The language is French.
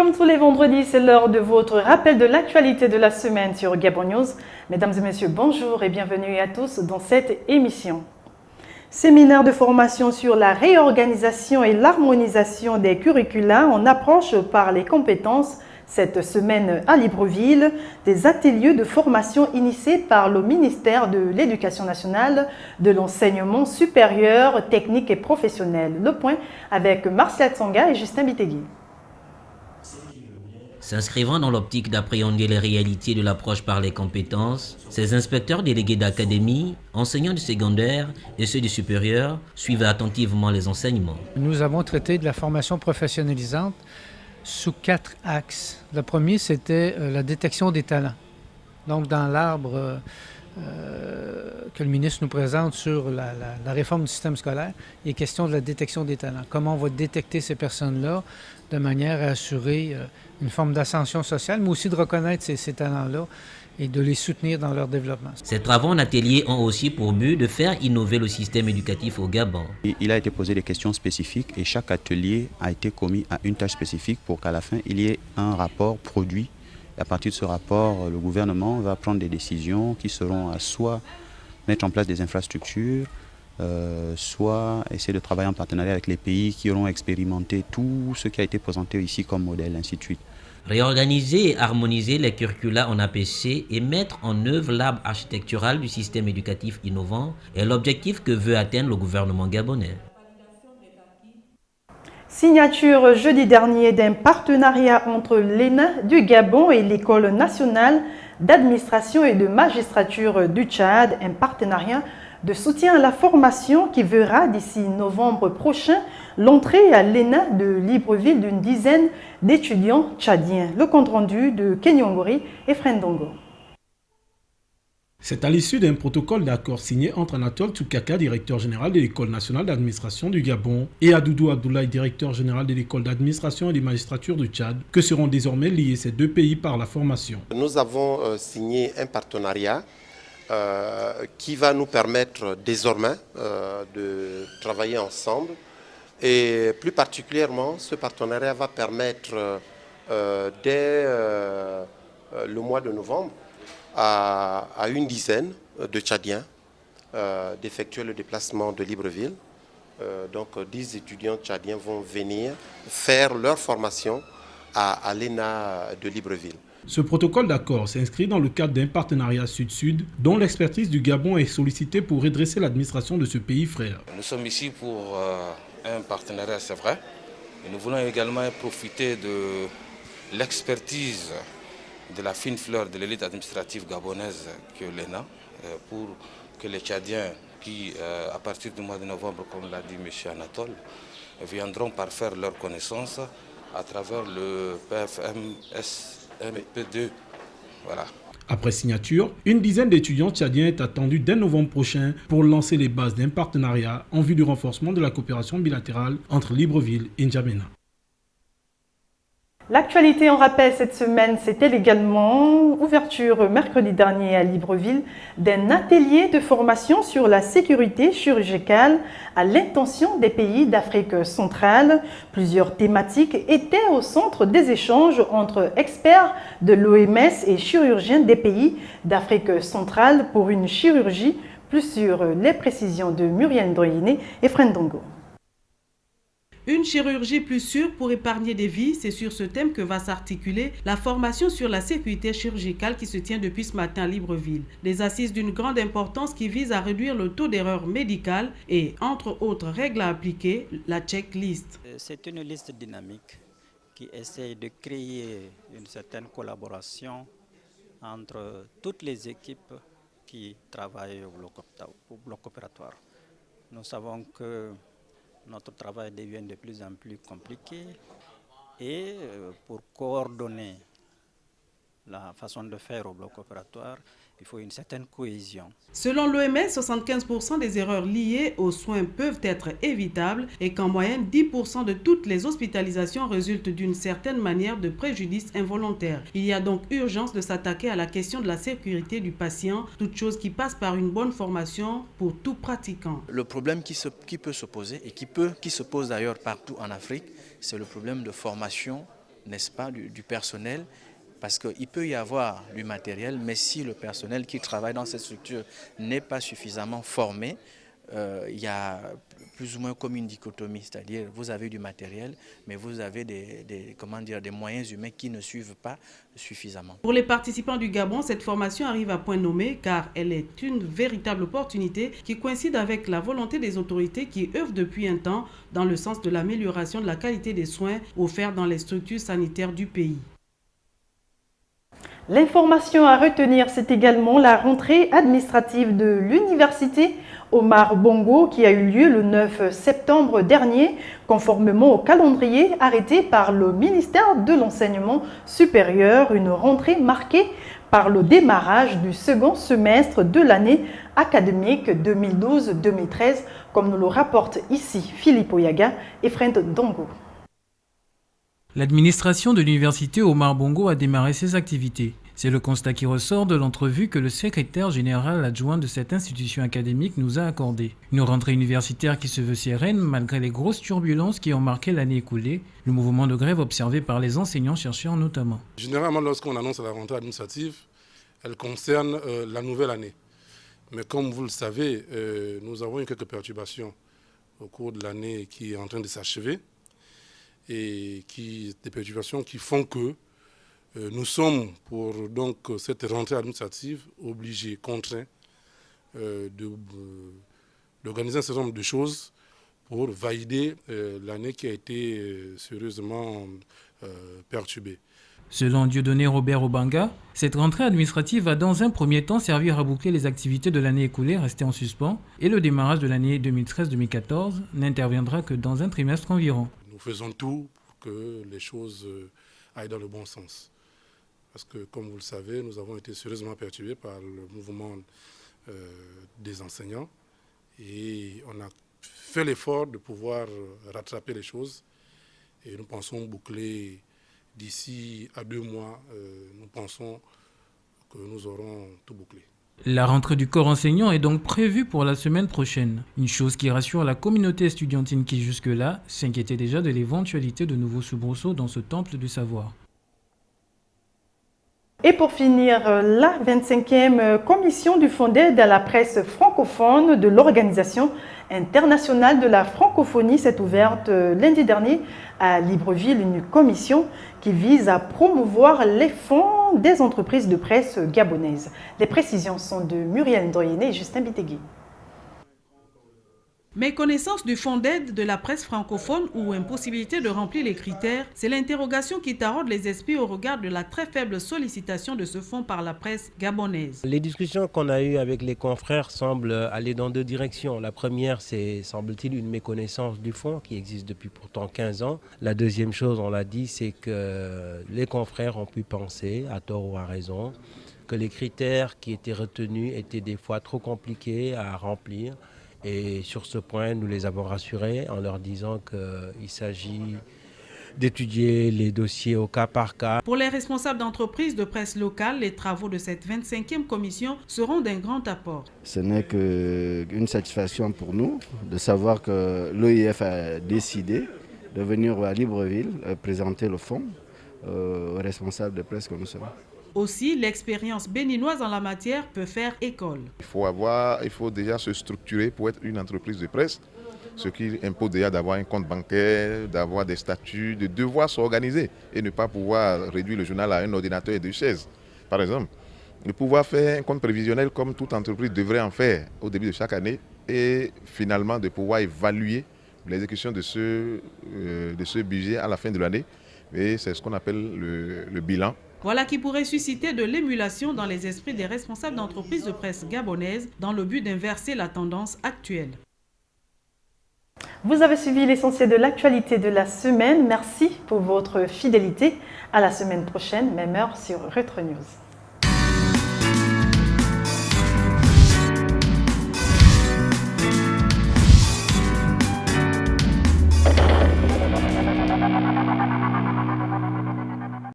comme tous les vendredis, c'est l'heure de votre rappel de l'actualité de la semaine sur Gabon News. Mesdames et messieurs, bonjour et bienvenue à tous dans cette émission. Séminaire de formation sur la réorganisation et l'harmonisation des curricula en approche par les compétences. Cette semaine à Libreville, des ateliers de formation initiés par le ministère de l'Éducation nationale, de l'enseignement supérieur, technique et professionnel. Le point avec Martial Tsonga et Justin Bitegui. S'inscrivant dans l'optique d'appréhender les réalités de l'approche par les compétences, ces inspecteurs délégués d'académie, enseignants du secondaire et ceux du supérieur suivent attentivement les enseignements. Nous avons traité de la formation professionnalisante sous 4 axes. Le premier, c'était la détection des talents. Donc, dans l'arbre que le ministre nous présente sur la réforme du système scolaire, il est question de la détection des talents. Comment on va détecter ces personnes-là de manière à assurer une forme d'ascension sociale, mais aussi de reconnaître ces talents-là et de les soutenir dans leur développement. Ces travaux en atelier ont aussi pour but de faire innover le système éducatif au Gabon. Il a été posé des questions spécifiques et chaque atelier a été commis à une tâche spécifique pour qu'à la fin, il y ait un rapport produit. Et à partir de ce rapport, le gouvernement va prendre des décisions qui seront à soit mettre en place des infrastructures, soit essayer de travailler en partenariat avec les pays qui auront expérimenté tout ce qui a été présenté ici comme modèle, ainsi de suite. Réorganiser et harmoniser les curricula en APC et mettre en œuvre l'arbre architectural du système éducatif innovant est l'objectif que veut atteindre le gouvernement gabonais. Signature jeudi dernier d'un partenariat entre l'ENA du Gabon et l'École nationale d'administration et de magistrature du Tchad, un partenariat de soutien à la formation qui verra d'ici novembre prochain l'entrée à l'ENA de Libreville d'une dizaine d'étudiants tchadiens. Le compte-rendu de Kenyongori et Frendongo. C'est à l'issue d'un protocole d'accord signé entre Anatole Tsukaka, directeur général de l'École nationale d'administration du Gabon, et Adoudou Abdoulaye, directeur général de l'École d'administration et des magistratures du Tchad, que seront désormais liés ces deux pays par la formation. Nous avons signé un partenariat qui va nous permettre désormais de travailler ensemble. Et plus particulièrement, ce partenariat va permettre dès le mois de novembre à une dizaine de Tchadiens d'effectuer le déplacement de Libreville. Donc 10 étudiants tchadiens vont venir faire leur formation à l'ENA de Libreville. Ce protocole d'accord s'inscrit dans le cadre d'un partenariat sud-sud dont l'expertise du Gabon est sollicitée pour redresser l'administration de ce pays frère. Nous sommes ici pour un partenariat, c'est vrai. Et nous voulons également profiter de l'expertise de la fine fleur de l'élite administrative gabonaise que l'ENA pour que les Tchadiens qui, à partir du mois de novembre, comme l'a dit M. Anatole, viendront parfaire leurs connaissances à travers le PFMSMP2. Voilà. Après signature, une dizaine d'étudiants tchadiens est attendue dès novembre prochain pour lancer les bases d'un partenariat en vue du renforcement de la coopération bilatérale entre Libreville et N'Djamena. L'actualité en rappel cette semaine, c'était également ouverture mercredi dernier à Libreville d'un atelier de formation sur la sécurité chirurgicale à l'intention des pays d'Afrique centrale. Plusieurs thématiques étaient au centre des échanges entre experts de l'OMS et chirurgiens des pays d'Afrique centrale pour une chirurgie plus sur les précisions de Muriel Ndroyine et Frendongo. Une chirurgie plus sûre pour épargner des vies, c'est sur ce thème que va s'articuler la formation sur la sécurité chirurgicale qui se tient depuis ce matin à Libreville. Des assises d'une grande importance qui visent à réduire le taux d'erreur médicale et, entre autres règles à appliquer, la checklist. C'est une liste dynamique qui essaie de créer une certaine collaboration entre toutes les équipes qui travaillent au bloc opératoire. Nous savons que notre travail devient de plus en plus compliqué et pour coordonner la façon de faire au bloc opératoire, il faut une certaine cohésion. Selon l'OMS, 75% des erreurs liées aux soins peuvent être évitables et qu'en moyenne, 10% de toutes les hospitalisations résultent d'une certaine manière de préjudice involontaire. Il y a donc urgence de s'attaquer à la question de la sécurité du patient, toute chose qui passe par une bonne formation pour tout pratiquant. Le problème qui peut se poser et qui se pose d'ailleurs partout en Afrique, c'est le problème de formation n'est-ce pas, du personnel, parce qu'il peut y avoir du matériel, mais si le personnel qui travaille dans cette structure n'est pas suffisamment formé, il y a plus ou moins comme une dichotomie, c'est-à-dire vous avez du matériel, mais vous avez des moyens humains qui ne suivent pas suffisamment. Pour les participants du Gabon, cette formation arrive à point nommé car elle est une véritable opportunité qui coïncide avec la volonté des autorités qui œuvrent depuis un temps dans le sens de l'amélioration de la qualité des soins offerts dans les structures sanitaires du pays. L'information à retenir, c'est également la rentrée administrative de l'université Omar Bongo qui a eu lieu le 9 septembre dernier, conformément au calendrier arrêté par le ministère de l'Enseignement supérieur, une rentrée marquée par le démarrage du second semestre de l'année académique 2012-2013, comme nous le rapporte ici Philippe Oyaga et Fred Dongo. L'administration de l'université Omar Bongo a démarré ses activités. C'est le constat qui ressort de l'entrevue que le secrétaire général adjoint de cette institution académique nous a accordée. Une rentrée universitaire qui se veut sereine malgré les grosses turbulences qui ont marqué l'année écoulée, le mouvement de grève observé par les enseignants-chercheurs notamment. Généralement, lorsqu'on annonce la rentrée administrative, elle concerne la nouvelle année. Mais comme vous le savez, nous avons eu quelques perturbations au cours de l'année qui est en train de s'achever et des perturbations qui font que nous sommes, pour donc cette rentrée administrative, obligés, contraints d'organiser un certain nombre de choses pour valider l'année qui a été sérieusement perturbée. Selon Dieudonné Robert Obanga, cette rentrée administrative va dans un premier temps servir à boucler les activités de l'année écoulée restées en suspens et le démarrage de l'année 2013-2014 n'interviendra que dans un trimestre environ. Nous faisons tout pour que les choses aillent dans le bon sens. Parce que, comme vous le savez, nous avons été sérieusement perturbés par le mouvement des enseignants et on a fait l'effort de pouvoir rattraper les choses et nous pensons boucler d'ici à 2 mois, nous pensons que nous aurons tout bouclé. La rentrée du corps enseignant est donc prévue pour la semaine prochaine, une chose qui rassure la communauté estudiantine qui jusque-là s'inquiétait déjà de l'éventualité de nouveaux soubresauts dans ce temple du savoir. Et pour finir, la 25e commission du Fonds d'aide à la presse francophone de l'Organisation internationale de la francophonie s'est ouverte lundi dernier à Libreville, une commission qui vise à promouvoir les fonds des entreprises de presse gabonaises. Les précisions sont de Muriel Ndoyene et Justin Bitegui. Méconnaissance du fonds d'aide de la presse francophone ou impossibilité de remplir les critères, c'est l'interrogation qui taraude les esprits au regard de la très faible sollicitation de ce fonds par la presse gabonaise. Les discussions qu'on a eues avec les confrères semblent aller dans 2 directions. La première, c'est, semble-t-il, une méconnaissance du fonds qui existe depuis pourtant 15 ans. La deuxième chose, on l'a dit, c'est que les confrères ont pu penser, à tort ou à raison, que les critères qui étaient retenus étaient des fois trop compliqués à remplir. Et sur ce point, nous les avons rassurés en leur disant qu'il s'agit d'étudier les dossiers au cas par cas. Pour les responsables d'entreprises de presse locale, les travaux de cette 25e commission seront d'un grand apport. Ce n'est qu'une satisfaction pour nous de savoir que l'OIF a décidé de venir à Libreville présenter le fonds aux responsables de presse que nous sommes. Aussi, l'expérience béninoise en la matière peut faire école. Il faut déjà se structurer pour être une entreprise de presse, ce qui impose déjà d'avoir un compte bancaire, d'avoir des statuts, de devoir s'organiser et ne pas pouvoir réduire le journal à un ordinateur et 2 chaises, par exemple. De pouvoir faire un compte prévisionnel comme toute entreprise devrait en faire au début de chaque année et finalement de pouvoir évaluer l'exécution de ce budget à la fin de l'année. Et c'est ce qu'on appelle le bilan. Voilà qui pourrait susciter de l'émulation dans les esprits des responsables d'entreprises de presse gabonaises dans le but d'inverser la tendance actuelle. Vous avez suivi l'essentiel de l'actualité de la semaine. Merci pour votre fidélité. À la semaine prochaine, même heure sur Retro News.